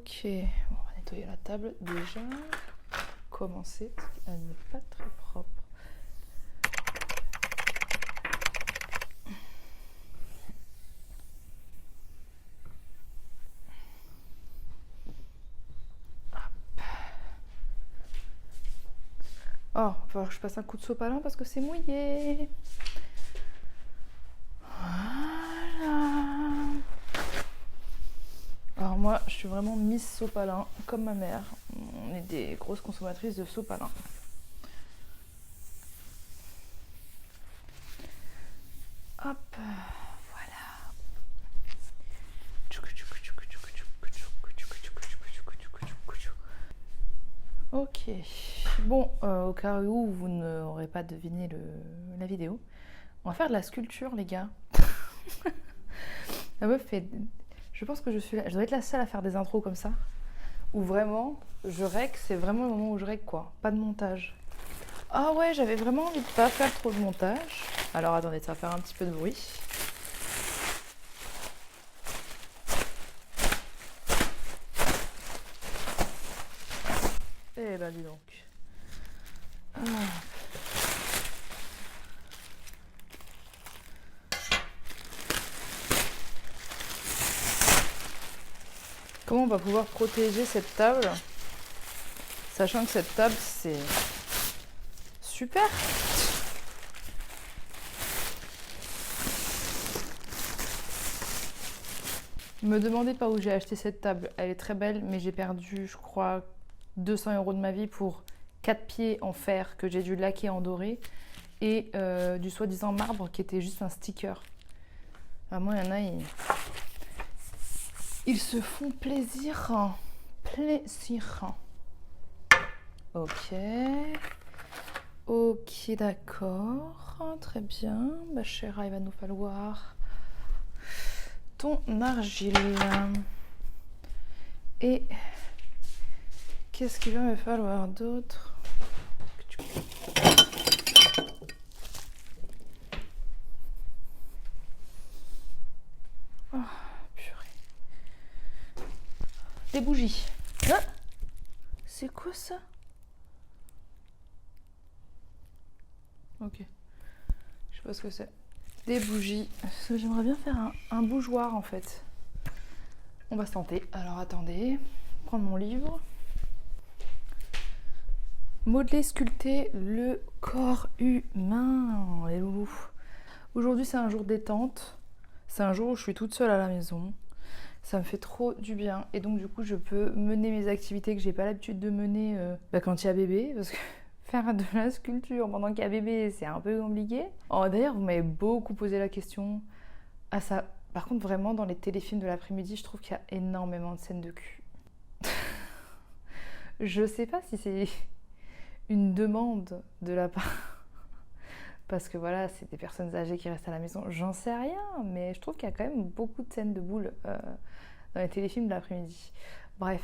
Ok, bon, on va nettoyer la table déjà. Commencer, parce qu'elle n'est pas très propre. Oh, il va falloir que je passe un coup de sopalin parce que c'est mouillé. Voilà. Alors moi, je suis vraiment Miss Sopalin, comme ma mère. On est des grosses consommatrices de sopalin. Hop, voilà. Ok. Bon, au cas où vous n'aurez pas deviné la vidéo, on va faire de la sculpture, les gars. La meuf fait... Je pense que je dois être la seule à faire des intros comme ça. Où vraiment, je rec, c'est vraiment le moment où je rec, quoi. Pas de montage. Ah ouais, j'avais vraiment envie de pas faire trop de montage. Alors attendez, ça va faire un petit peu de bruit. Eh ben dis donc. Ah. Comment on va pouvoir protéger cette table, sachant que cette table c'est super. Me demandez pas où j'ai acheté cette table, elle est très belle, mais j'ai perdu, je crois, 200 € de ma vie pour 4 pieds en fer que j'ai dû laquer en doré et du soi-disant marbre qui était juste un sticker. Vraiment, il y en a, ils se font plaisir. Plaisir. Ok. Ok, d'accord. Très bien. Ma chère, il va nous falloir ton argile. Et qu'est-ce qu'il va me falloir d'autre? Oh, purée. Des bougies. Ah, c'est quoi ça? Ok. Je sais pas ce que c'est. Des bougies. J'aimerais bien faire un bougeoir en fait. On va se tenter. Alors attendez. Prendre mon livre. Modeler, sculpter le corps humain. Les loulous. Aujourd'hui c'est un jour détente. C'est un jour où je suis toute seule à la maison. Ça me fait trop du bien. Et donc du coup je peux mener mes activités que j'ai pas l'habitude de mener quand il y a bébé. Parce que faire de la sculpture pendant qu'il y a bébé, c'est un peu compliqué. Oh, d'ailleurs, vous m'avez beaucoup posé la question. Ah ça, par contre, vraiment, dans les téléfilms de l'après-midi, je trouve qu'il y a énormément de scènes de cul. Je sais pas si c'est une demande de la part... Parce que voilà, c'est des personnes âgées qui restent à la maison. J'en sais rien, mais je trouve qu'il y a quand même beaucoup de scènes de boules dans les téléfilms de l'après-midi. Bref.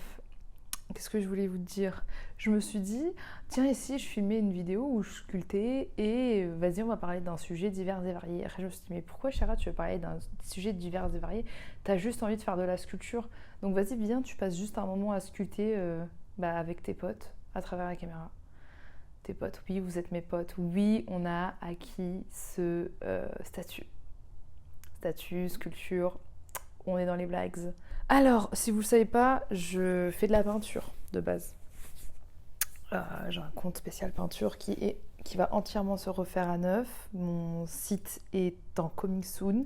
Qu'est-ce que je voulais vous dire? Je me suis dit, tiens, ici, je filmais une vidéo où je sculptais et vas-y, on va parler d'un sujet divers et varié. Après, je me suis dit, mais pourquoi, Chara, tu veux parler d'un sujet divers et varié? T'as juste envie de faire de la sculpture. Donc, vas-y, viens, tu passes juste un moment à sculpter avec tes potes à travers la caméra. Tes potes, oui, vous êtes mes potes. Oui, on a acquis ce statut. Statut, sculpture, on est dans les blagues. Alors, si vous ne le savez pas, je fais de la peinture de base. J'ai un compte spécial peinture qui va entièrement se refaire à neuf. Mon site est en coming soon.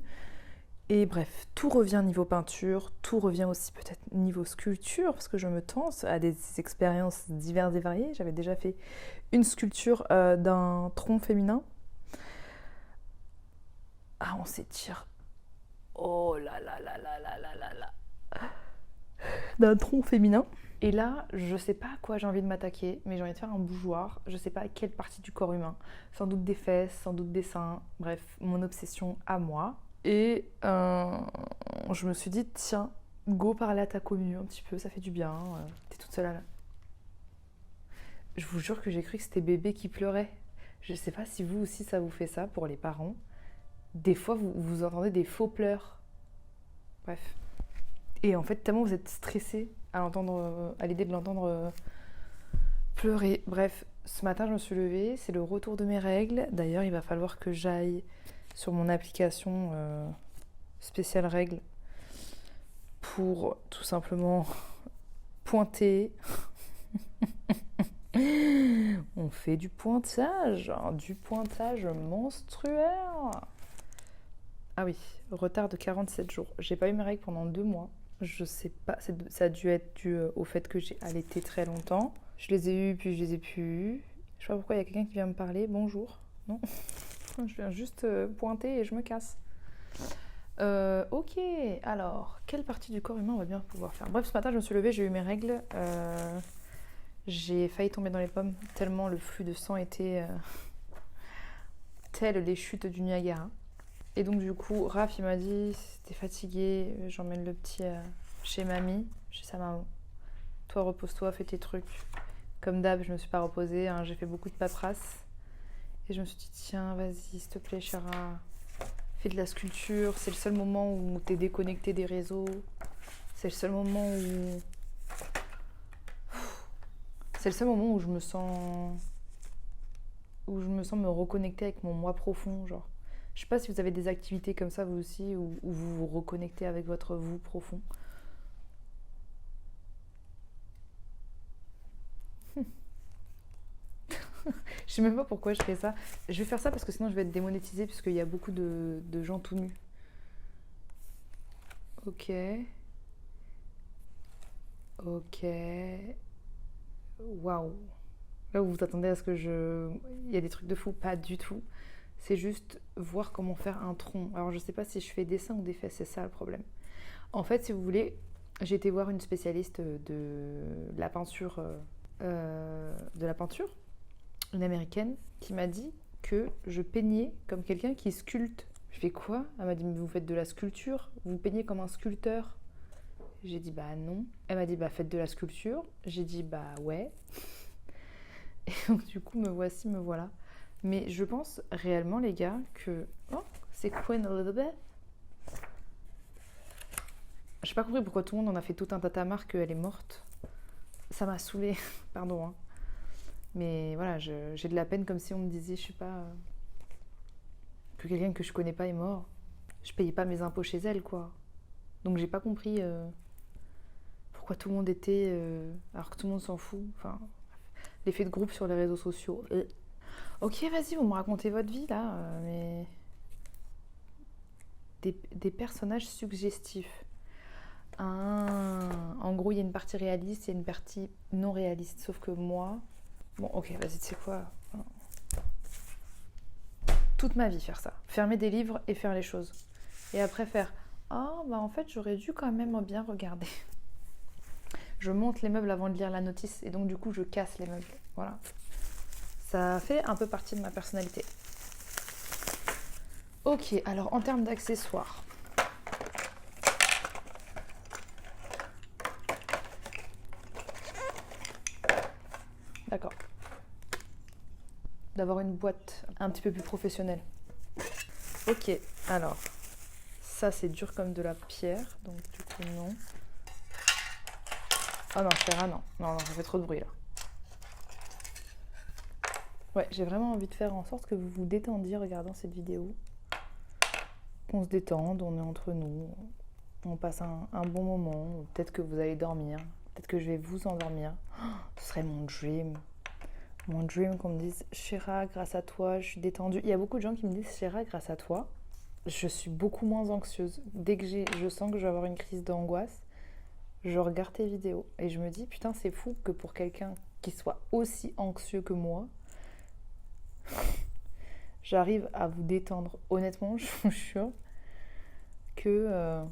Et bref, tout revient niveau peinture, tout revient aussi peut-être niveau sculpture, parce que je me tente à des expériences diverses et variées. J'avais déjà fait une sculpture d'un tronc féminin. Ah, on s'étire. Oh là là là là là là là là. D'un tronc féminin. Et là, je sais pas à quoi j'ai envie de m'attaquer, mais j'ai envie de faire un bougeoir. Je sais pas à quelle partie du corps humain. Sans doute des fesses, sans doute des seins. Bref, mon obsession à moi. Et je me suis dit, tiens, go parler à ta commu un petit peu, ça fait du bien. T'es toute seule à la... Je vous jure que j'ai cru que c'était bébé qui pleurait. Je sais pas si vous aussi ça vous fait ça pour les parents. Des fois, vous entendez des faux pleurs. Bref. Et en fait, tellement vous êtes stressé à l'idée de l'entendre pleurer. Bref, ce matin je me suis levée, c'est le retour de mes règles. D'ailleurs, il va falloir que j'aille sur mon application spéciale règles pour tout simplement pointer. On fait du pointage menstruel. Ah oui, retard de 47 jours. J'ai pas eu mes règles pendant 2 mois. Je sais pas, ça a dû être dû au fait que j'ai allaité très longtemps. Je les ai eus, puis je les ai plus eus. Je sais pas pourquoi il y a quelqu'un qui vient me parler. Bonjour. Non, je viens juste pointer et je me casse. Ok, alors, quelle partie du corps humain on va bien pouvoir faire? Bref, ce matin, je me suis levée, j'ai eu mes règles. J'ai failli tomber dans les pommes, tellement le flux de sang était tel les chutes du Niagara. Et donc, du coup, Raph, il m'a dit, si t'es fatigué, j'emmène le petit chez mamie, chez sa maman. Toi, repose-toi, fais tes trucs. Comme d'hab, je me suis pas reposée, hein, j'ai fait beaucoup de paperasse. Et je me suis dit, tiens, vas-y, s'il te plaît, chéra, fais de la sculpture. C'est le seul moment où t'es déconnecté des réseaux. C'est le seul moment où... C'est le seul moment où je me sens me reconnecter avec mon moi profond, genre. Je sais pas si vous avez des activités comme ça vous aussi, où vous vous reconnectez avec votre vous profond. Je sais même pas pourquoi je fais ça. Je vais faire ça parce que sinon je vais être démonétisée puisqu'il y a beaucoup de gens tout nus. Ok. Ok. Waouh. Là où vous attendez à ce que je... Il y a des trucs de fou, pas du tout. C'est juste voir comment faire un tronc. Alors je sais pas si je fais dessin ou des fesses, c'est ça le problème. En fait, si vous voulez, j'ai été voir une spécialiste de la peinture, une américaine, qui m'a dit que je peignais comme quelqu'un qui sculpte. Je fais quoi? Elle m'a dit, mais vous faites de la sculpture? Vous peignez comme un sculpteur? J'ai dit, bah non. Elle m'a dit, bah faites de la sculpture. J'ai dit, bah ouais. Et donc du coup, me voici, me voilà. Mais je pense réellement, les gars, que... Oh, c'est Queen Elizabeth. J'ai pas compris pourquoi tout le monde en a fait tout un tatamar qu'elle est morte. Ça m'a saoulée, pardon. Hein. Mais voilà, j'ai de la peine comme si on me disait, je sais pas, que quelqu'un que je connais pas est mort. Je payais pas mes impôts chez elle, quoi. Donc j'ai pas compris pourquoi tout le monde était... alors que tout le monde s'en fout. Enfin, l'effet de groupe sur les réseaux sociaux. Ok, vas-y, vous me racontez votre vie, là. Mais... Des personnages suggestifs. Ah, en gros, il y a une partie réaliste, il y a une partie non réaliste. Sauf que moi... Bon, ok, vas-y, tu sais quoi? Toute ma vie faire ça. Fermer des livres et faire les choses. Et après faire... Ah, bah en fait, j'aurais dû quand même bien regarder. Je monte les meubles avant de lire la notice et donc du coup, je casse les meubles. Voilà. Ça fait un peu partie de ma personnalité. Ok, alors en termes d'accessoires... D'accord. D'avoir une boîte un petit peu plus professionnelle. Ok, alors, ça c'est dur comme de la pierre, donc du coup non. Oh non, Chéra, non. Non, ça fait trop de bruit là. Ouais, j'ai vraiment envie de faire en sorte que vous vous détendiez en regardant cette vidéo. Qu'on se détende, on est entre nous, on passe un bon moment. Peut-être que vous allez dormir, peut-être que je vais vous endormir. Oh, ce serait mon dream. Mon dream qu'on me dise Chéra, grâce à toi, je suis détendue. Il y a beaucoup de gens qui me disent Chéra, grâce à toi, je suis beaucoup moins anxieuse. Dès que je sens que je vais avoir une crise d'angoisse, je regarde tes vidéos et je me dis putain, c'est fou que pour quelqu'un qui soit aussi anxieux que moi, j'arrive à vous détendre. Honnêtement, je vous jure que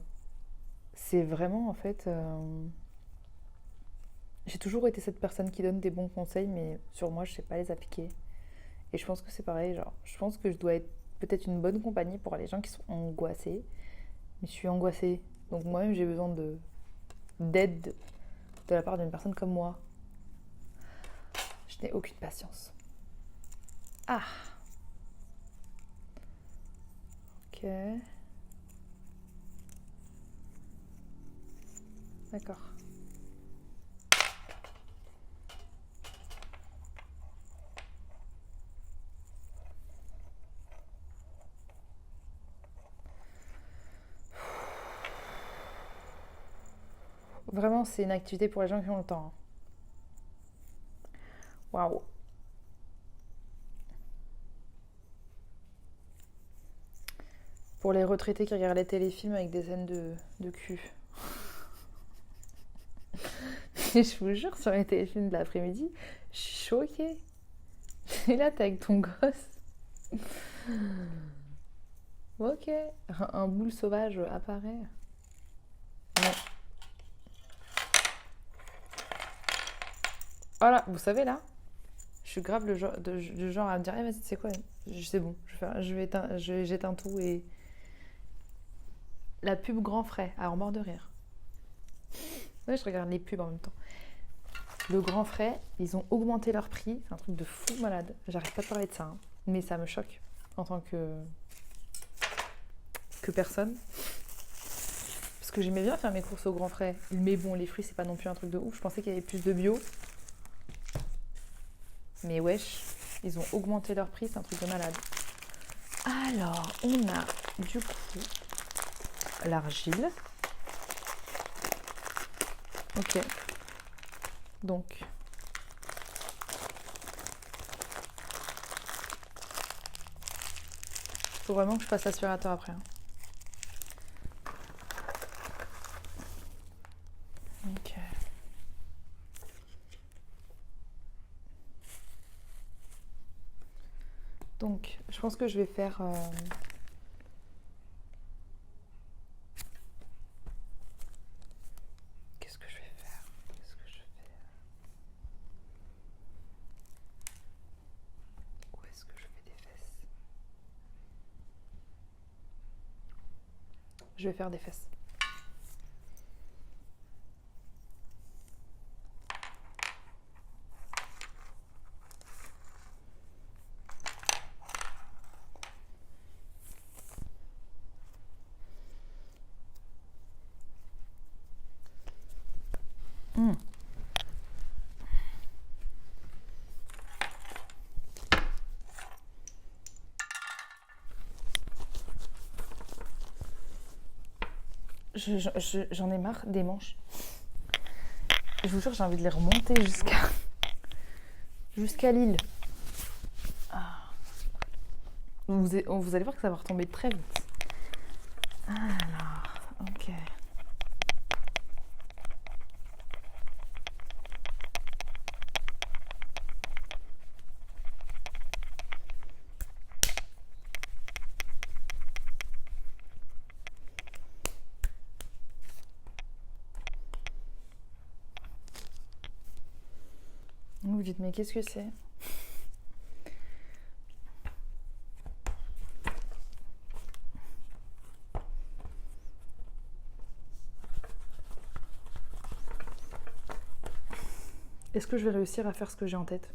c'est vraiment en fait... j'ai toujours été cette personne qui donne des bons conseils, mais sur moi, je sais pas les appliquer. Et je pense que c'est pareil, genre, je pense que je dois être peut-être une bonne compagnie pour les gens qui sont angoissés. Mais je suis angoissée, donc moi-même j'ai besoin d'aide de la part d'une personne comme moi. Je n'ai aucune patience. Ah. Ok. D'accord. Vraiment, c'est une activité pour les gens qui ont le temps, hein. Waouh. Pour les retraités qui regardent les téléfilms avec des scènes de cul. Je vous jure, sur les téléfilms de l'après-midi, je suis choquée. Et là, t'es avec ton gosse. Ok. Un boule sauvage apparaît. Ouais. Voilà, vous savez là, je suis grave du genre à me dire, eh, vas-y, c'est quoi? C'est bon, j'éteins tout et la pub grand frais, alors mort de rire. Ouais, je regarde les pubs en même temps. Le grand frais, ils ont augmenté leur prix, c'est un truc de fou malade. J'arrive pas à parler de ça, hein, mais ça me choque en tant que personne. Parce que j'aimais bien faire mes courses au grand frais, mais bon, les fruits, c'est pas non plus un truc de ouf. Je pensais qu'il y avait plus de bio. Mais wesh, ils ont augmenté leur prix, c'est un truc de malade. Alors, on a du coup l'argile. Ok. Donc. Faut vraiment que je passe l'aspirateur après, hein. Ok. Donc, je pense que je vais faire... Qu'est-ce que je vais faire? Où est-ce que je fais des fesses? Je vais faire des fesses. J'en ai marre des manches. Je vous jure, j'ai envie de les remonter jusqu'à Lille. Ah. Vous allez voir que ça va retomber très vite. Alors, ok. Vous dites, mais qu'est-ce que c'est? Est-ce que je vais réussir à faire ce que j'ai en tête?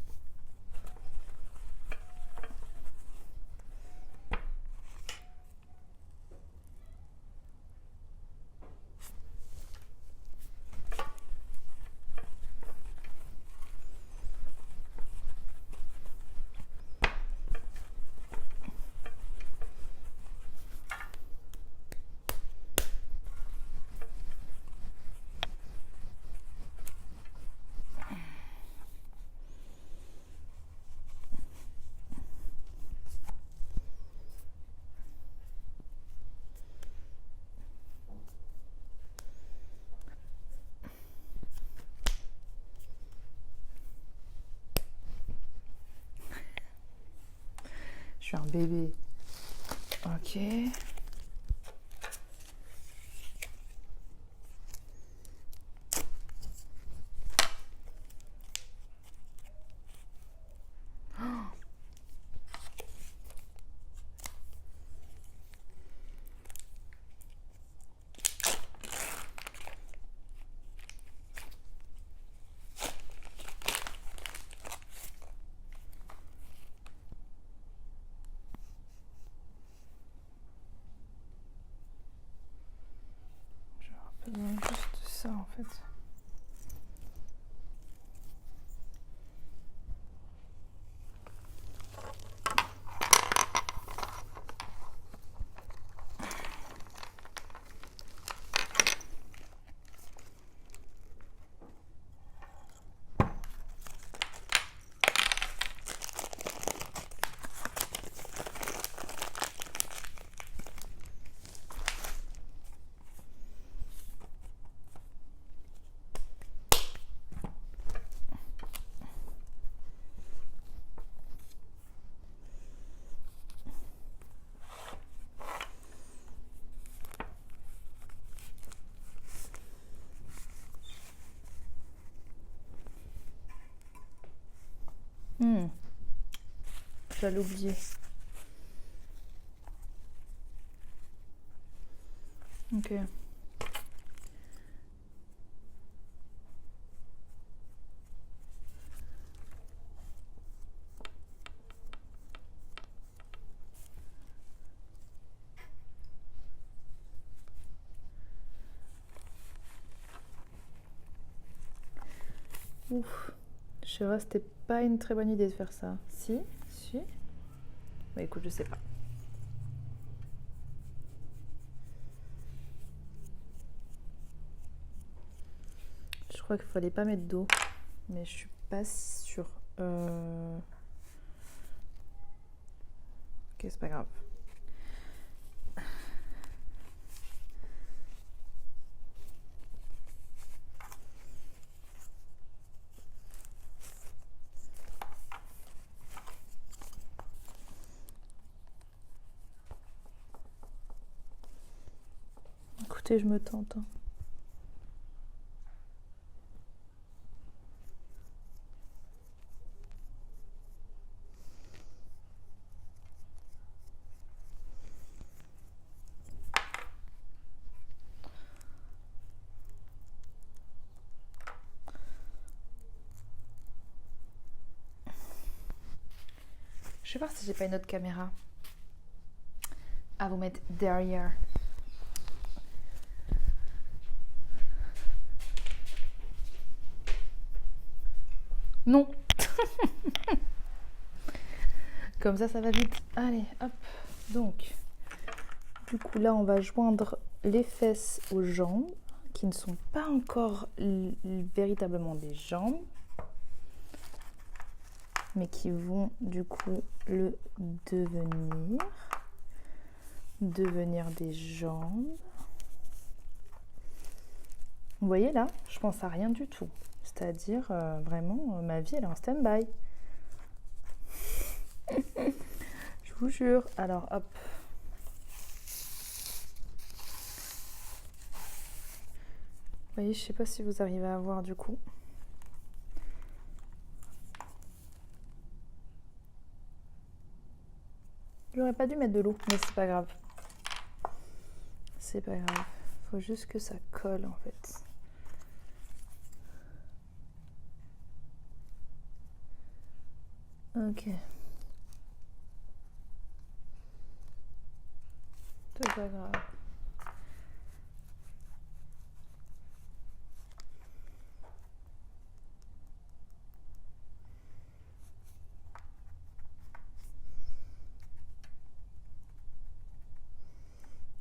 Je suis un bébé. Ok. J'allais oublier. Ok. Ouf. Je sais pas, c'était pas une très bonne idée de faire ça. Si. Bah écoute, je sais pas. Je crois qu'il fallait pas mettre d'eau, mais je suis pas sûre. Ok, c'est pas grave. Écoutez, je me tente. Je vais voir si j'ai pas une autre caméra à vous mettre derrière. Non. Comme ça va vite. Allez, hop. Donc, du coup, là, on va joindre les fesses aux jambes, qui ne sont pas encore véritablement des jambes, mais qui vont, du coup, le devenir des jambes. Vous voyez, là, je pense à rien du tout. C'est-à-dire, vraiment, ma vie, elle est en stand-by. Je vous jure. Alors, hop. Vous voyez, je sais pas si vous arrivez à voir du coup. J'aurais pas dû mettre de l'eau, mais c'est pas grave. C'est pas grave. Faut juste que ça colle en fait. Ok. C'est pas grave.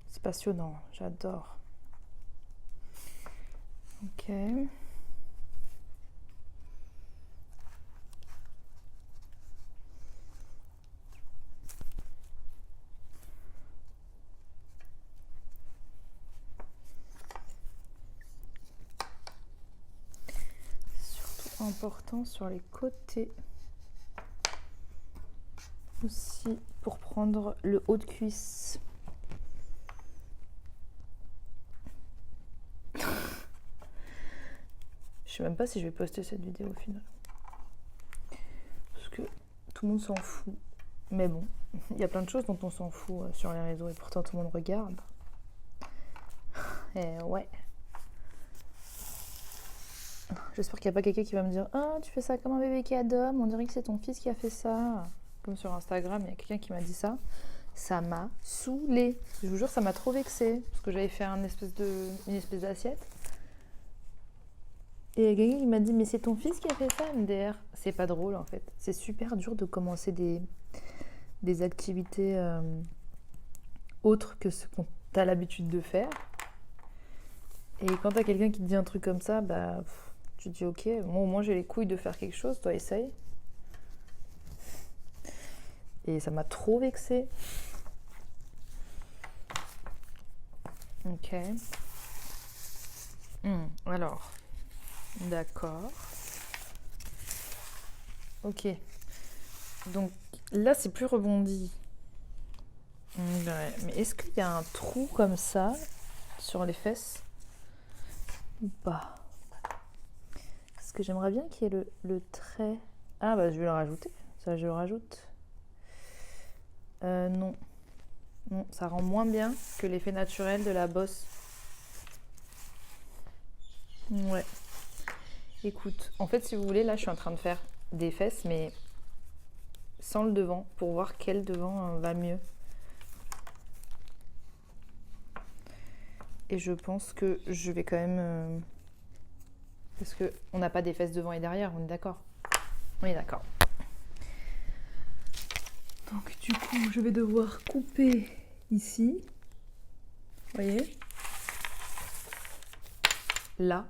C'est passionnant, j'adore. Ok. Surtout important sur les côtés. Aussi pour prendre le haut de cuisse. Je sais même pas si je vais poster cette vidéo au final. Parce que tout le monde s'en fout. Mais bon, il y a plein de choses dont on s'en fout sur les réseaux et pourtant tout le monde regarde. Et ouais. J'espère qu'il n'y a pas quelqu'un qui va me dire « Ah, tu fais ça comme un bébé qui adore, on dirait que c'est ton fils qui a fait ça. » Comme sur Instagram, il y a quelqu'un qui m'a dit ça. Ça m'a saoulée. Je vous jure, ça m'a trop vexée. Parce que j'avais fait une espèce d'assiette. Et il y a quelqu'un qui m'a dit « Mais c'est ton fils qui a fait ça, MDR. » C'est pas drôle en fait. C'est super dur de commencer des activités autres que ce qu'on a l'habitude de faire. Et quand t'as quelqu'un qui te dit un truc comme ça, bah... Tu te dis ok, moi au moins j'ai les couilles de faire quelque chose, toi essaye. Et ça m'a trop vexée. Ok. Alors, d'accord. Ok. Donc là c'est plus rebondi. Ouais. Mais est-ce qu'il y a un trou comme ça sur les fesses ou pas? Parce que j'aimerais bien qu'il y ait le trait Ah bah je vais le rajouter. Ça je le rajoute. Non. Non, ça rend moins bien que l'effet naturel de la bosse. Ouais. Écoute, en fait si vous voulez, là je suis en train de faire des fesses mais sans le devant pour voir quel devant va mieux. Et je pense que je vais quand même... parce qu'on n'a pas des fesses devant et derrière, on est d'accord? On est d'accord. Donc du coup, je vais devoir couper ici. Vous voyez? Là.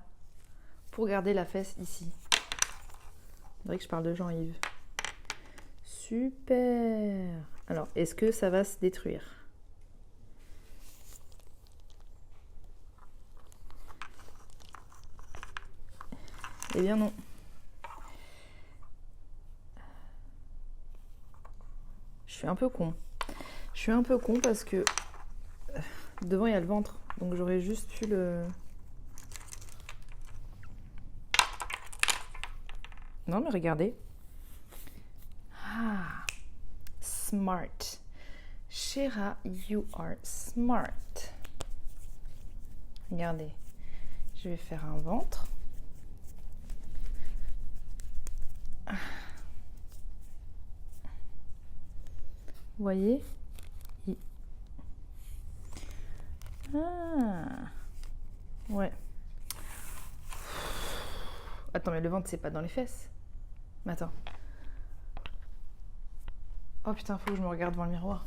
Pour garder la fesse ici. C'est vrai que je parle de Jean-Yves. Super! Alors, est-ce que ça va se détruire? Eh bien non. Je suis un peu con. Je suis un peu con parce que devant il y a le ventre. Donc j'aurais juste pu le... Non mais regardez. Ah! Smart. Shira, you are smart. Regardez. Je vais faire un ventre. Vous voyez? Ah! Ouais. Attends, mais le ventre, c'est pas dans les fesses. Mais attends. Oh putain, faut que je me regarde devant le miroir.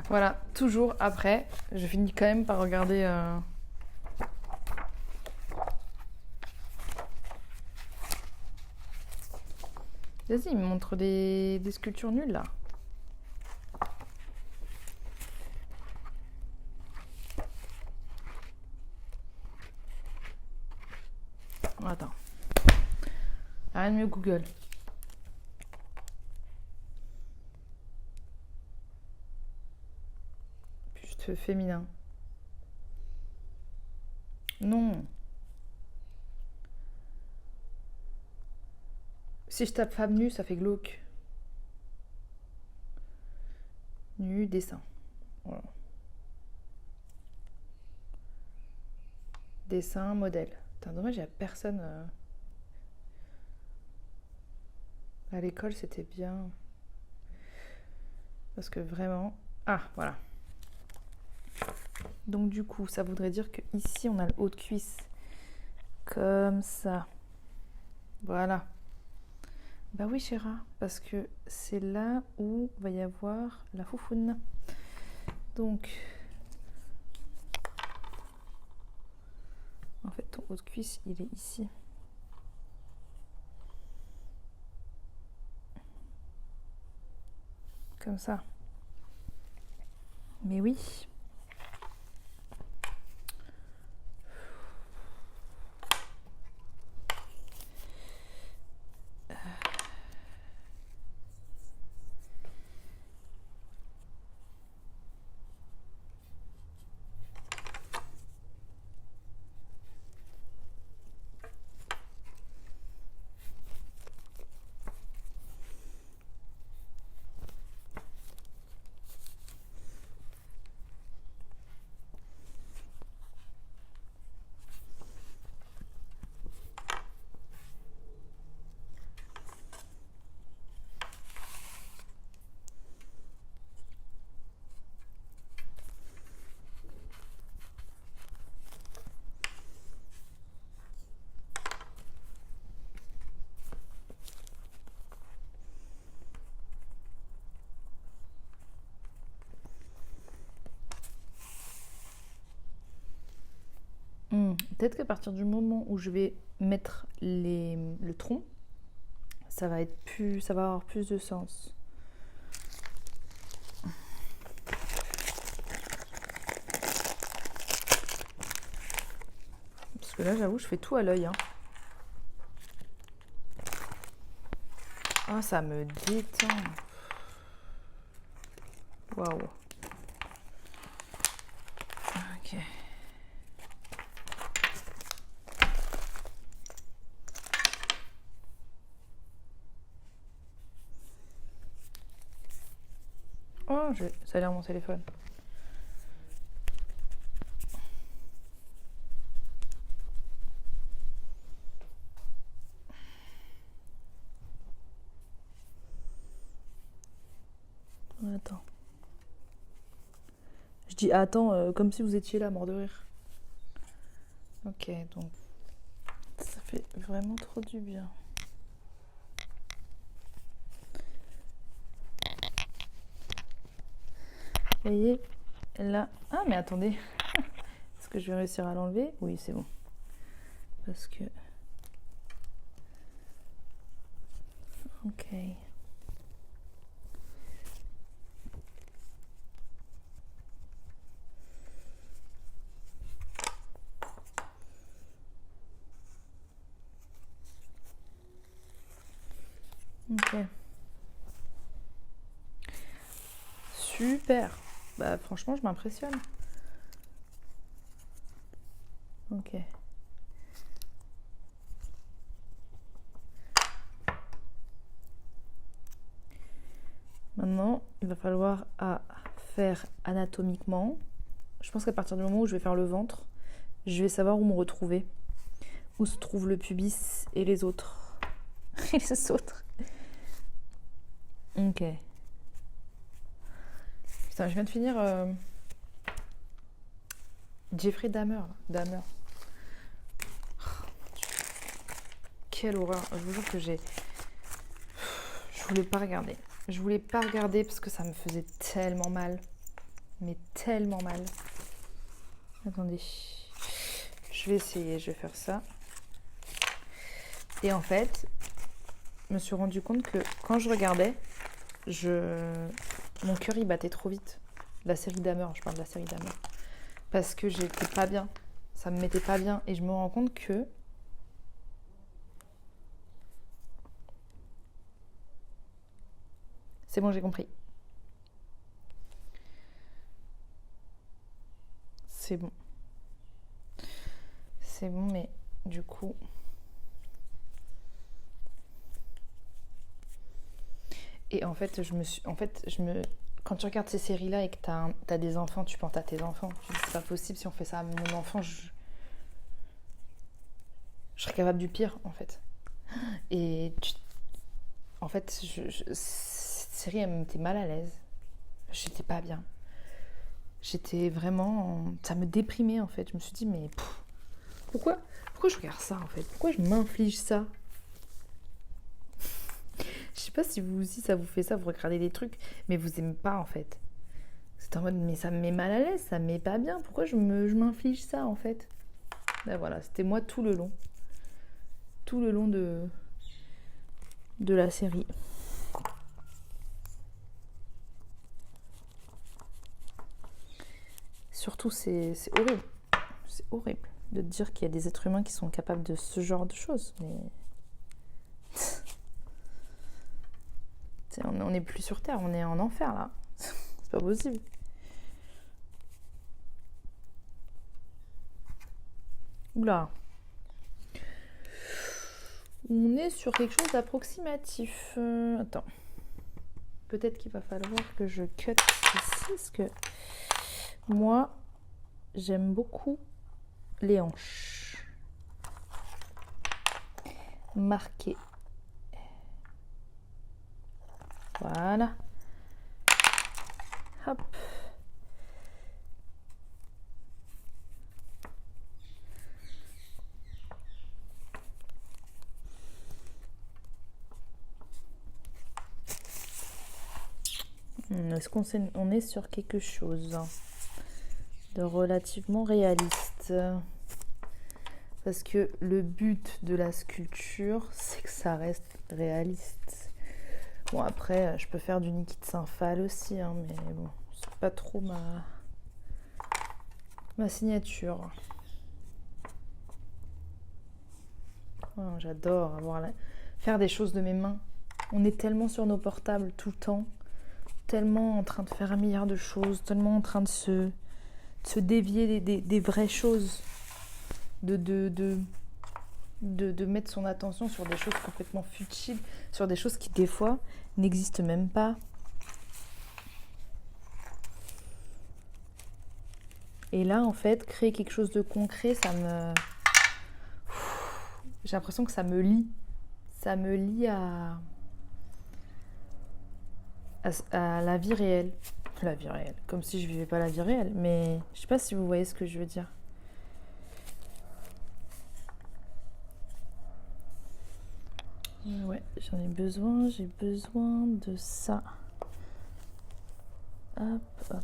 Voilà, toujours après, je finis quand même par regarder... Vas-y, il me montre des sculptures nulles, là. Attends. Rien de mieux Google. Juste féminin. Non. Si je tape femme nue, ça fait glauque. Nu, dessin. Voilà. Dessin, modèle. Putain, dommage, il n'y a personne. À l'école, c'était bien. Parce que vraiment... Ah, voilà. Donc du coup, ça voudrait dire que ici on a le haut de cuisse. Comme ça. Voilà. Bah oui, Chéra, parce que c'est là où va y avoir la foufoune. Donc... En fait, ton haut de cuisse, il est ici. Comme ça. Mais oui. Peut-être qu'à partir du moment où je vais mettre le tronc, ça va avoir plus de sens. Parce que là, j'avoue, je fais tout à l'œil. Hein. Ah, ça me détend. Waouh. Ok. Oh, ça a l'air mon téléphone. Attends. Je dis attends, comme si vous étiez là, mort de rire. Ok, donc ça fait vraiment trop du bien. Vous voyez, là... Ah, mais attendez. Est-ce que je vais réussir à l'enlever? Oui, c'est bon. Parce que... Ok. Ok. Super. Bah franchement, je m'impressionne. Ok. Maintenant, il va falloir faire anatomiquement. Je pense qu'à partir du moment où je vais faire le ventre, je vais savoir où me retrouver. Où se trouve le pubis et les autres. Et les autres. Ok. Putain, je viens de finir Jeffrey Dahmer. Dahmer. Quelle horreur. Je vous jure que je voulais pas regarder. Je voulais pas regarder parce que ça me faisait tellement mal. Mais tellement mal. Attendez. Je vais essayer, je vais faire ça. Et en fait, je me suis rendu compte que quand je regardais, mon cœur il battait trop vite. La série Dahmer, je parle de la série Dahmer. Parce que j'étais pas bien. Ça me mettait pas bien. Et je me rends compte que c'est bon, j'ai compris. C'est bon. C'est bon, mais du coup... Et en fait, quand tu regardes ces séries-là et que t'as des enfants, tu penses à tes enfants. Tu dis, c'est pas possible, si on fait ça à mon enfant, je serais capable du pire, en fait. Et en fait, cette série, elle me mettait mal à l'aise. J'étais pas bien. J'étais vraiment... Ça me déprimait, en fait. Je me suis dit, mais pourquoi je regarde ça, en fait? Pourquoi je m'inflige ça? Je sais pas si vous aussi ça vous fait ça, vous regardez des trucs, mais vous aimez pas en fait. C'est en mode, mais ça me met mal à l'aise, ça me met pas bien, pourquoi je m'inflige ça en fait? Ben voilà, c'était moi tout le long. Tout le long de la série. Surtout, c'est horrible. C'est horrible de te dire qu'il y a des êtres humains qui sont capables de ce genre de choses, mais... On n'est plus sur Terre, on est en enfer là. C'est pas possible. Oula. On est sur quelque chose d'approximatif. Attends. Peut-être qu'il va falloir que je cut ici, parce que moi, j'aime beaucoup les hanches. Marquées. Voilà. Hop. Est-ce qu'on est sur quelque chose de relativement réaliste? Parce que le but de la sculpture, c'est que ça reste réaliste. Bon, après, je peux faire du Niki de Saint-Phal aussi, hein, mais bon, c'est pas trop ma signature. Oh, j'adore faire des choses de mes mains. On est tellement sur nos portables tout le temps, tellement en train de faire un milliard de choses, tellement en train de se dévier des vraies choses, de mettre son attention sur des choses complètement futiles, sur des choses qui des fois n'existent même pas. Et là, en fait, créer quelque chose de concret, ça me... J'ai l'impression que ça me lie. Ça me lie à la vie réelle. La vie réelle. Comme si je vivais pas la vie réelle. Mais je sais pas si vous voyez ce que je veux dire. Ouais, j'en ai besoin. J'ai besoin de ça. Hop, hop.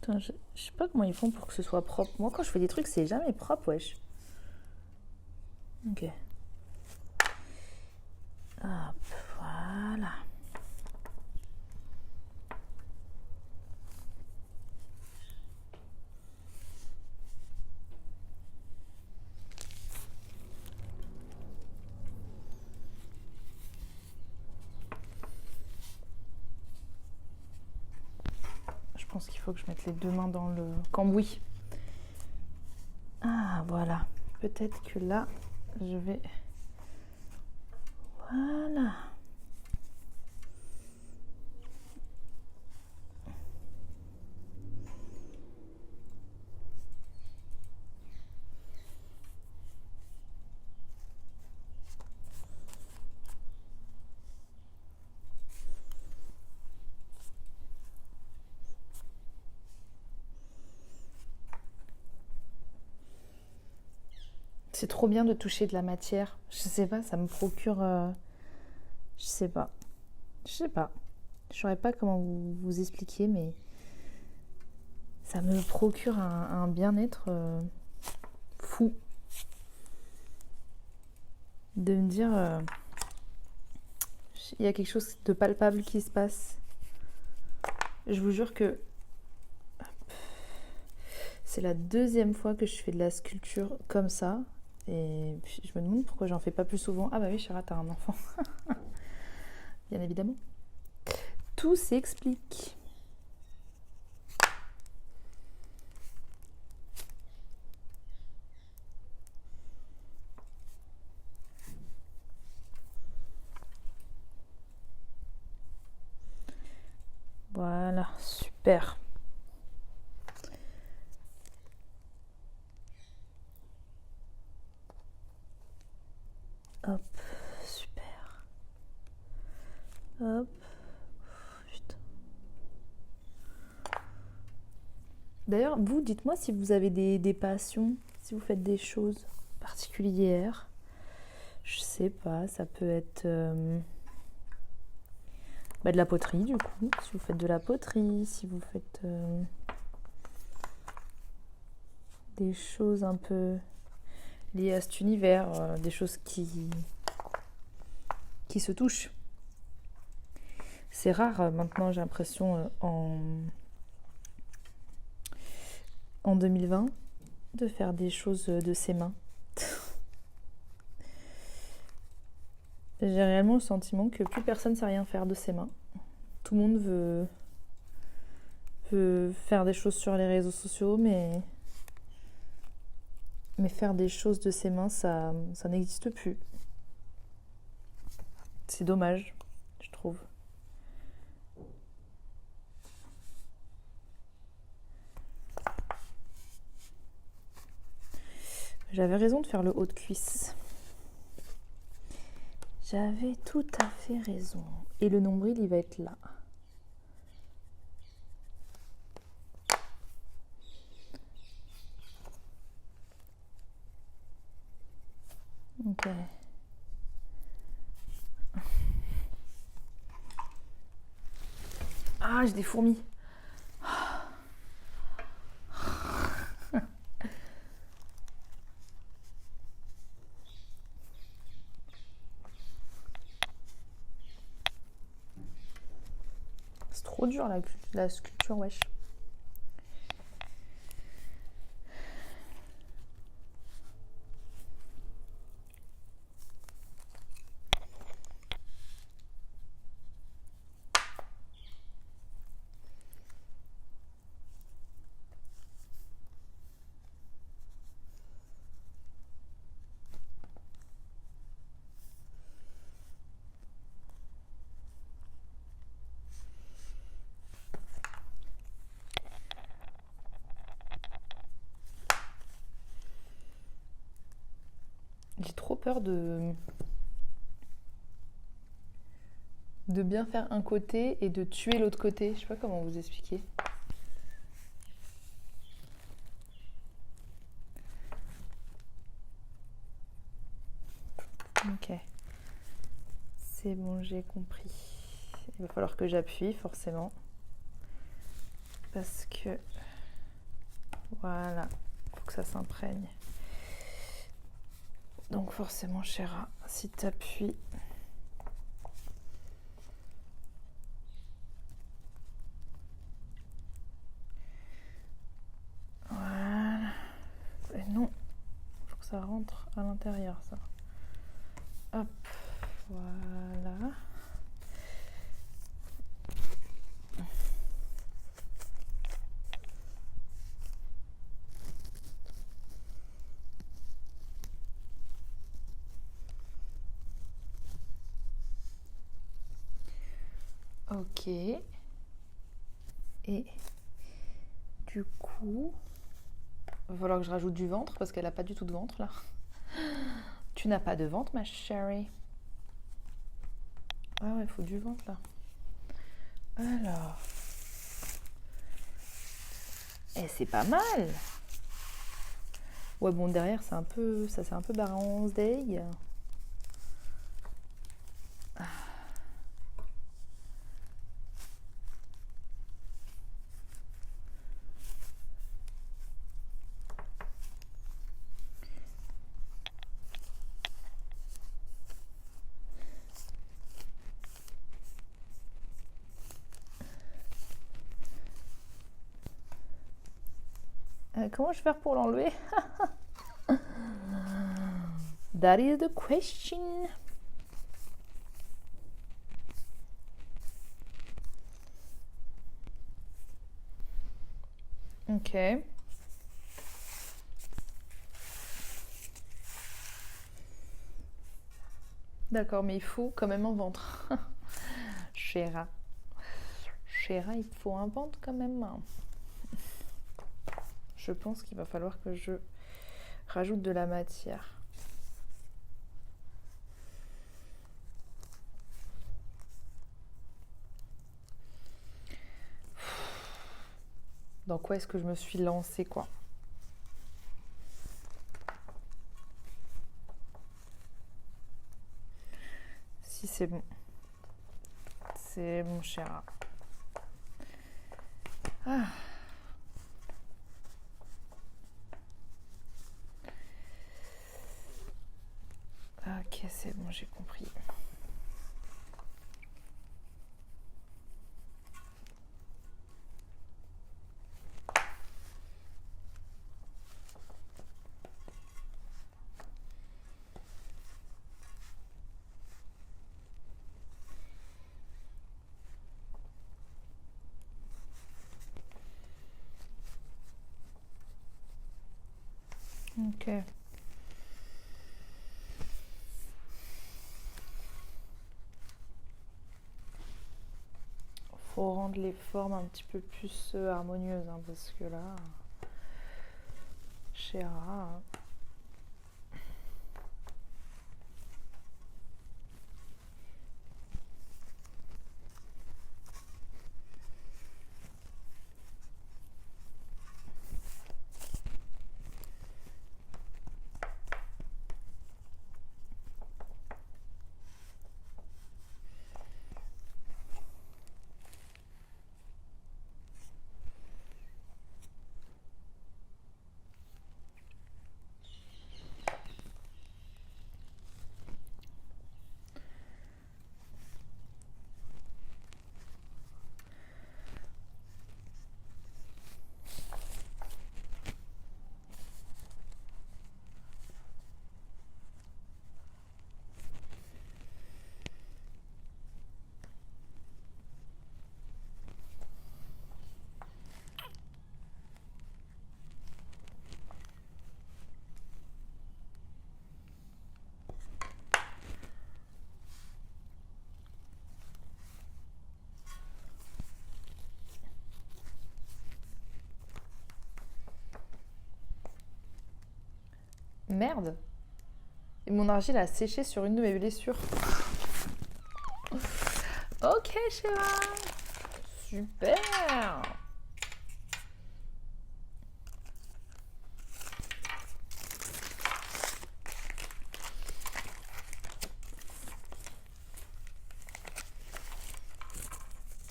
Putain, je sais pas comment ils font pour que ce soit propre. Moi, quand je fais des trucs, c'est jamais propre, wesh. Ok. Hop, voilà. Je pense qu'il faut que je mette les deux mains dans le cambouis. Ah, voilà. Peut-être que là, je vais... Voilà. C'est trop bien de toucher de la matière. Je sais pas, ça me procure... Je sais pas. Je sais pas. Je saurais pas comment vous expliquer, mais ça me procure un bien-être fou. De me dire... il y a quelque chose de palpable qui se passe. Je vous jure que c'est la deuxième fois que je fais de la sculpture comme ça. Et puis je me demande pourquoi j'en fais pas plus souvent. Ah bah oui, Chéra, t'as un enfant. Bien évidemment. Tout s'explique. Voilà, super. Hop, super. Hop. Putain. D'ailleurs, vous, dites-moi si vous avez des passions, si vous faites des choses particulières. Je sais pas, ça peut être de la poterie du coup. Si vous faites de la poterie, si vous faites des choses un peu liées à cet univers, des choses qui se touchent. C'est rare maintenant, j'ai l'impression, en 2020, de faire des choses de ses mains. J'ai réellement le sentiment que plus personne ne sait rien faire de ses mains. Tout le monde veut faire des choses sur les réseaux sociaux, mais faire des choses de ses mains, ça n'existe plus. C'est dommage, je trouve. J'avais raison de faire le haut de cuisse. J'avais tout à fait raison. Et le nombril, il va être là. Ok. Ah, j'ai des fourmis. C'est trop dur la sculpture, wesh. peur de bien faire un côté et de tuer l'autre côté. Je sais pas comment vous expliquer. Ok. C'est bon, j'ai compris. Il va falloir que j'appuie forcément. Parce que... Voilà. Faut que ça s'imprègne. Donc forcément, Chéra, si tu appuies... Voilà. Et non, faut que ça rentre à l'intérieur, ça. Hop, voilà. Ok. Et du coup, il va falloir que je rajoute du ventre parce qu'elle n'a pas du tout de ventre là. Tu n'as pas de ventre, ma chérie. Ah ouais, il faut du ventre là. Alors. Et c'est pas mal. Ouais, bon, derrière, c'est un peu. Ça, c'est un peu baransdeille. Comment je vais faire pour l'enlever? That is the question. Ok. D'accord, mais il faut quand même un ventre. Chéra. Chéra, il faut un ventre quand même. Je pense qu'il va falloir que je rajoute de la matière. Dans quoi est-ce que je me suis lancée, quoi? Si c'est bon. C'est bon, Chéra. Ah. Ok, c'est bon, j'ai compris. Ok. Faut rendre les formes un petit peu plus harmonieuses, hein, parce que là, Chéra. Merde. Et mon argile a séché sur une de mes blessures. Ok, Chéra. Super.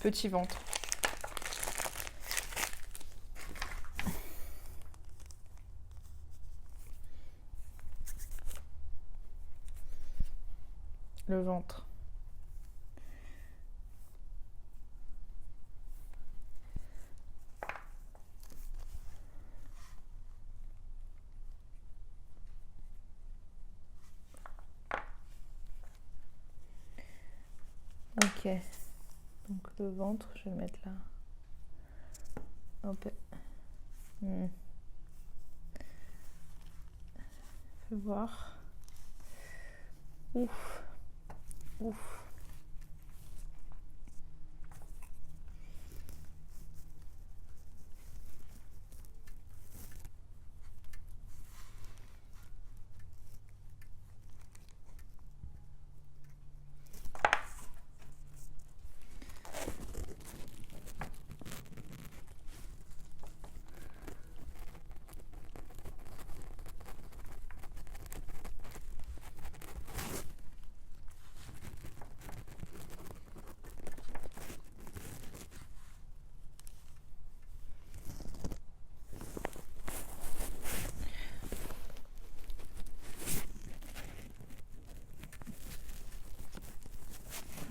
Petit ventre. Le ventre. Ok. Donc le ventre, je vais le mettre là. Hop. Fais voir. Ouf. Ouf.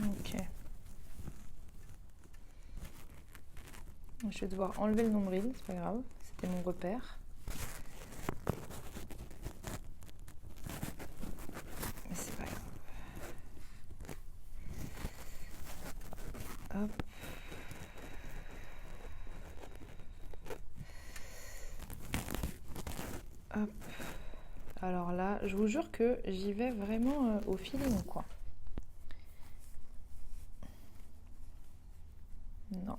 Ok. Je vais devoir enlever le nombril, c'est pas grave, c'était mon repère. Mais c'est pas grave. Hop. Hop. Alors là, je vous jure que j'y vais vraiment au feeling, quoi. Non.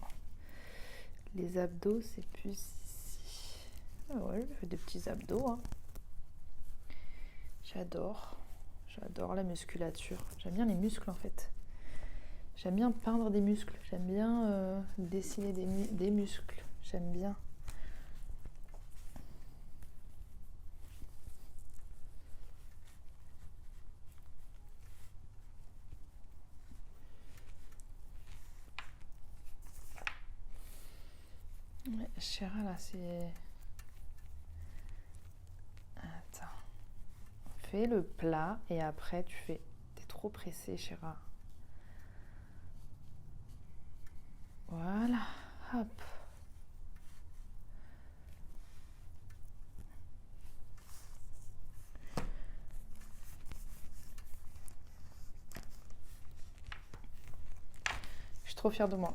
Les abdos, c'est plus ici. Ah ouais, je fais des petits abdos, hein. J'adore. J'adore la musculature. J'aime bien les muscles, en fait. J'aime bien peindre des muscles. J'aime bien dessiner des muscles. J'aime bien. Ouais, Chéra, là, c'est... Attends. Fais le plat et après, tu fais... T'es trop pressé, Chéra. Voilà. Hop. Je suis trop fière de moi.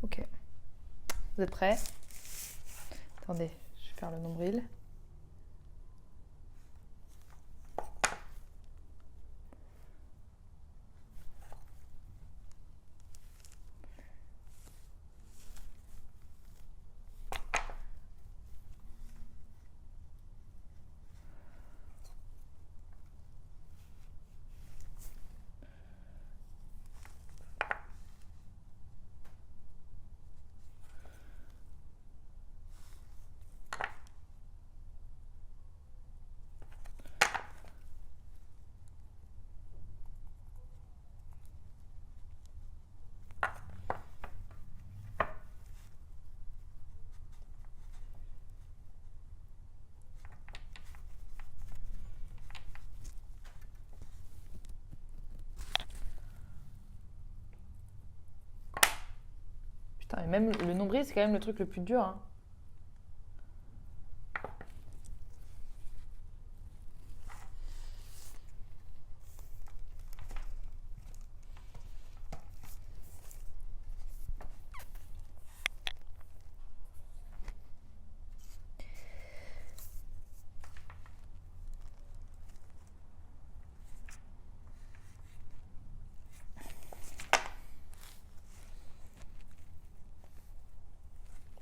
Ok. Vous êtes prêts? Attendez, je vais faire le nombril. Putain, et même le nombril, c'est quand même le truc le plus dur, hein.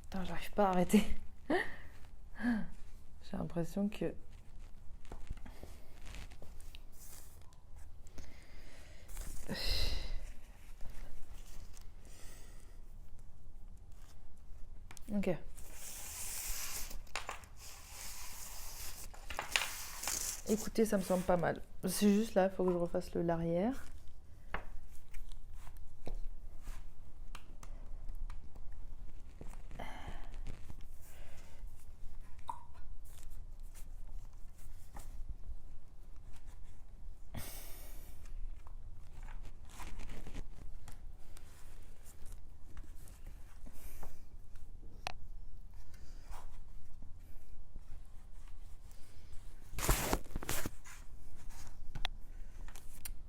Putain, j'arrive pas à arrêter. J'ai l'impression que... Ok. Écoutez, ça me semble pas mal. C'est juste là, il faut que je refasse l'arrière.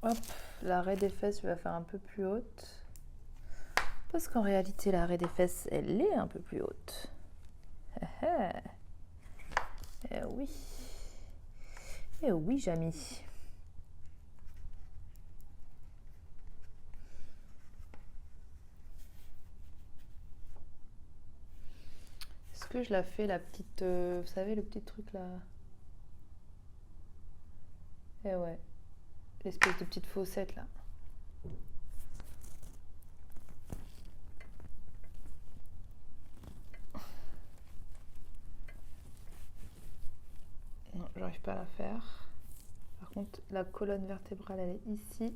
Hop, l'arrêt des fesses, je vais la faire un peu plus haute. Parce qu'en réalité, l'arrêt des fesses, elle est un peu plus haute. Eh oui. Eh oui, Jamy. Est-ce que je la fais, la petite... vous savez, le petit truc là? Eh ouais. L'espèce de petite fossette là. Non, j'arrive pas à la faire. Par contre, la colonne vertébrale, elle est ici.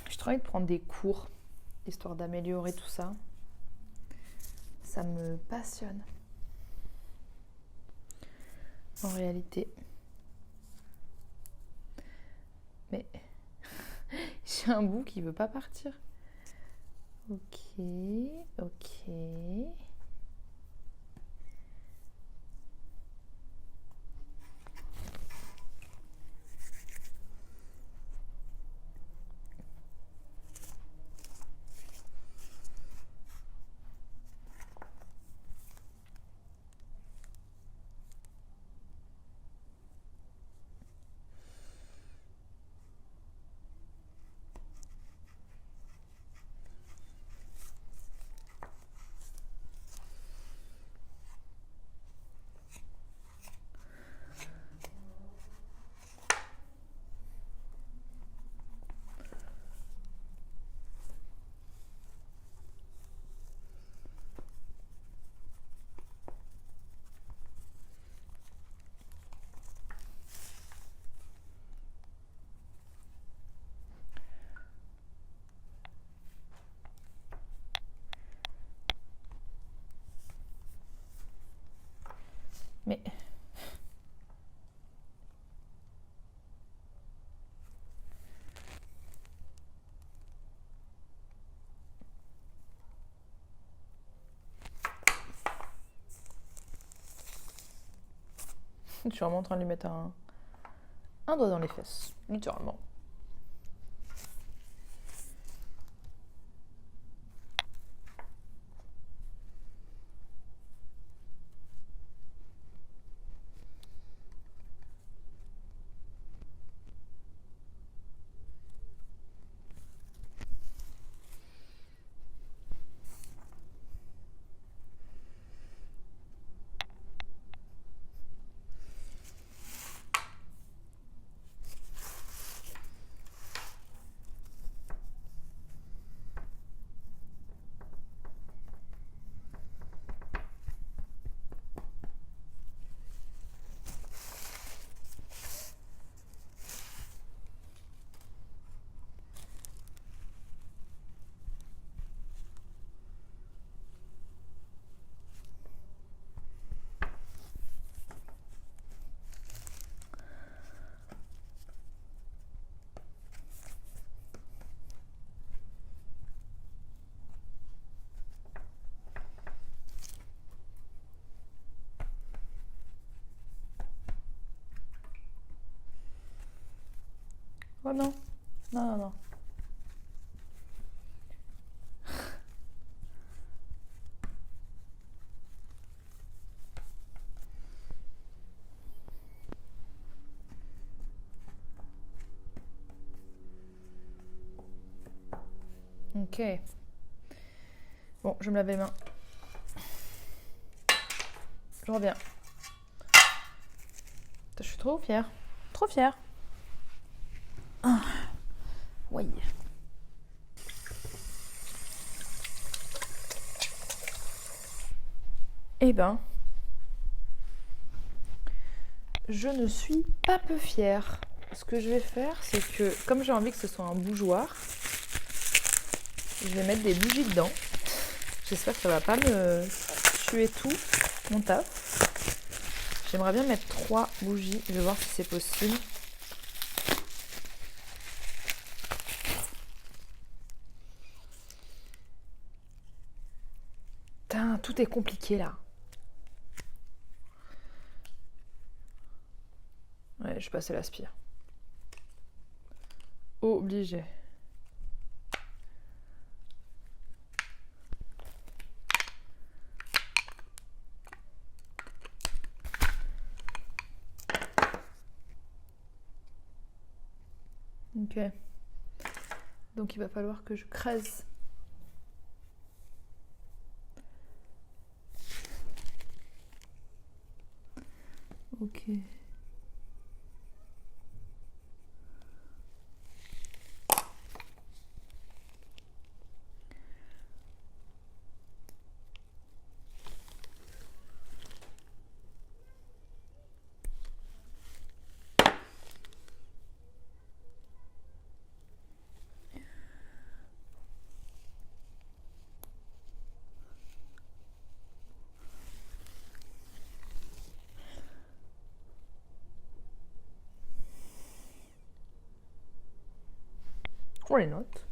J'ai trop envie de prendre des cours, histoire d'améliorer tout ça. Ça me passionne. En réalité. Mais j'ai un bout qui veut pas partir. Ok, ok. Mais je suis vraiment en train de lui mettre un doigt dans les fesses, littéralement. Oh non, non, non, non. Ok. Bon, je me lave les mains. Je reviens. Je suis trop fière. Trop fière. Ah. Oui. Eh ben, je ne suis pas peu fière. Ce que je vais faire, c'est que, comme j'ai envie que ce soit un bougeoir, je vais mettre des bougies dedans. J'espère que ça va pas me tuer tout mon taf. J'aimerais bien mettre 3 bougies. Je vais voir si c'est possible. Putain, tout est compliqué là. Ouais, je vais passer l'aspire. Obligé. Ok. Donc il va falloir que je crèse. Ok. On les note.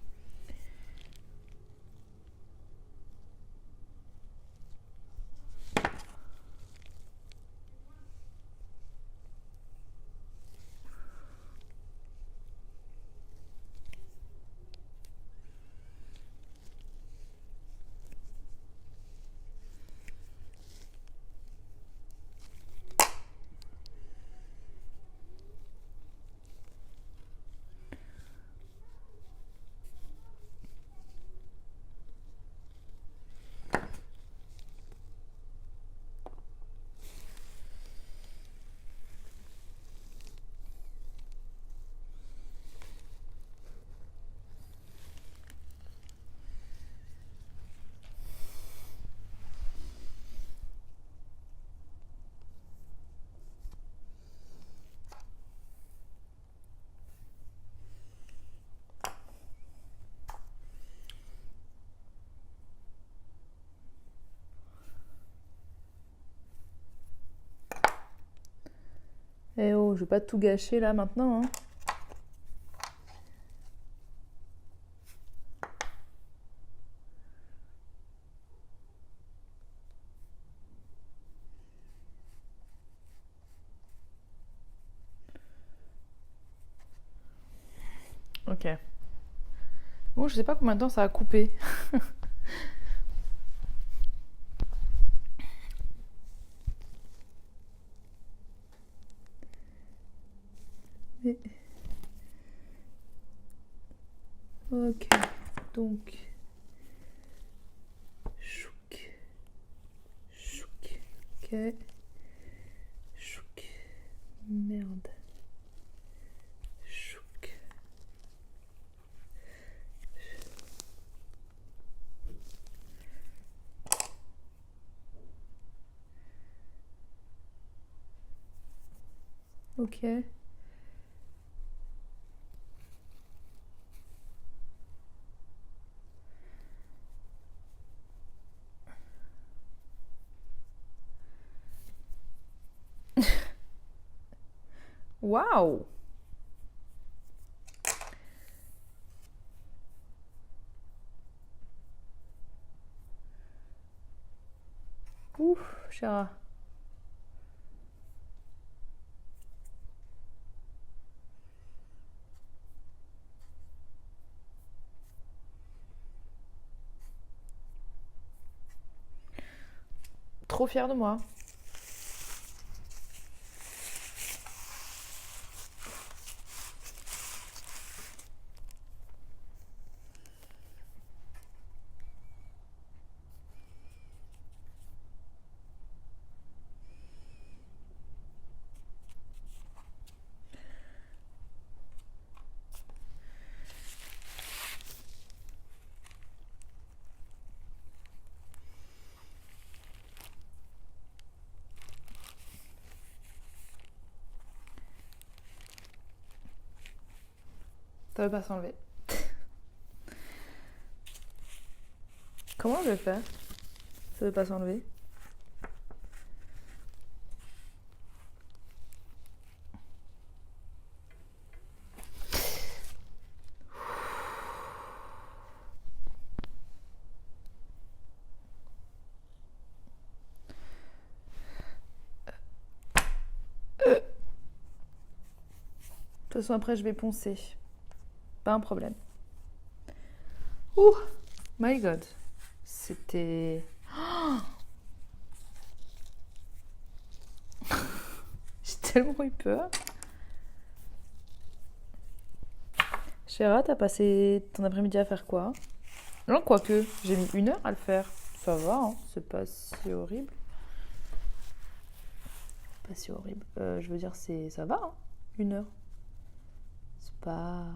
Eh oh, je vais pas tout gâcher là maintenant. Hein. Ok. Bon, je sais pas combien de temps ça a coupé. Mais... Ok. Donc... Chouk. Chouk. Ok. Chouk. Merde. Chouk. Ok. Waouh! Ouf, Chéra. Trop fière de moi. Ça veut pas s'enlever. Comment je vais faire? Ça veut pas s'enlever. De toute façon, après, je vais poncer. Pas un problème. Ouh, my god. C'était... Oh, j'ai tellement eu peur. Chéra, t'as passé ton après-midi à faire quoi? Non, quoique, j'ai mis 1 heure à le faire. Ça va, hein, c'est pas si horrible. Pas si horrible. Je veux dire, ça va, hein, 1 heure. C'est pas...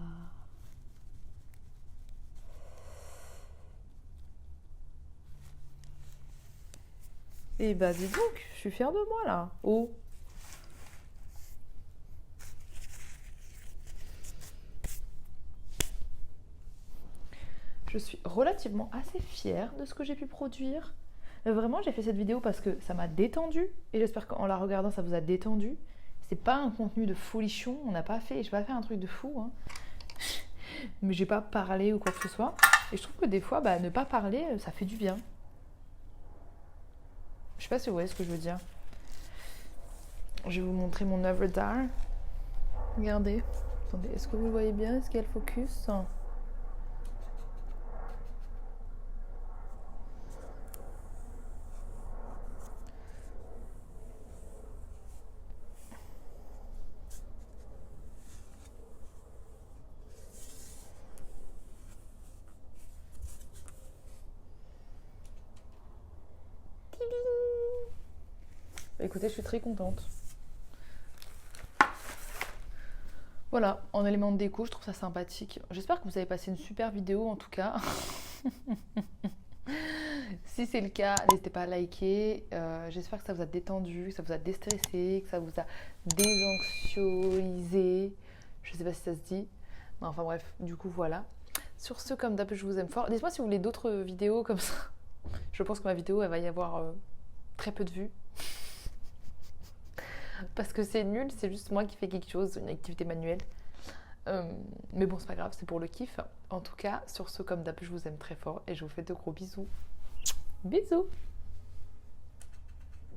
Eh bah dis donc, je suis fière de moi là. Oh. Je suis relativement assez fière de ce que j'ai pu produire. Vraiment, j'ai fait cette vidéo parce que ça m'a détendue et j'espère qu'en la regardant, ça vous a détendu. C'est pas un contenu de folichon, j'ai pas fait un truc de fou, hein. Mais j'ai pas parlé ou quoi que ce soit. Et je trouve que des fois, ne pas parler, ça fait du bien. Je sais pas si vous voyez ce que je veux dire. Je vais vous montrer mon œuvre d'art. Regardez. Attendez, est-ce que vous le voyez bien? Est-ce qu'il y a le focus? Écoutez, je suis très contente. Voilà, en élément de déco, je trouve ça sympathique. J'espère que vous avez passé une super vidéo en tout cas. Si c'est le cas, n'hésitez pas à liker. J'espère que ça vous a détendu, que ça vous a déstressé, que ça vous a désanxiolisé. Je sais pas si ça se dit. Non, enfin bref, du coup voilà. Sur ce, comme d'hab, je vous aime fort. Dites-moi si vous voulez d'autres vidéos comme ça. Je pense que ma vidéo, elle va y avoir très peu de vues. Parce que c'est nul, c'est juste moi qui fais quelque chose, une activité manuelle. Mais bon, c'est pas grave, c'est pour le kiff. En tout cas, sur ce, comme d'hab, je vous aime très fort et je vous fais de gros bisous. Bisous!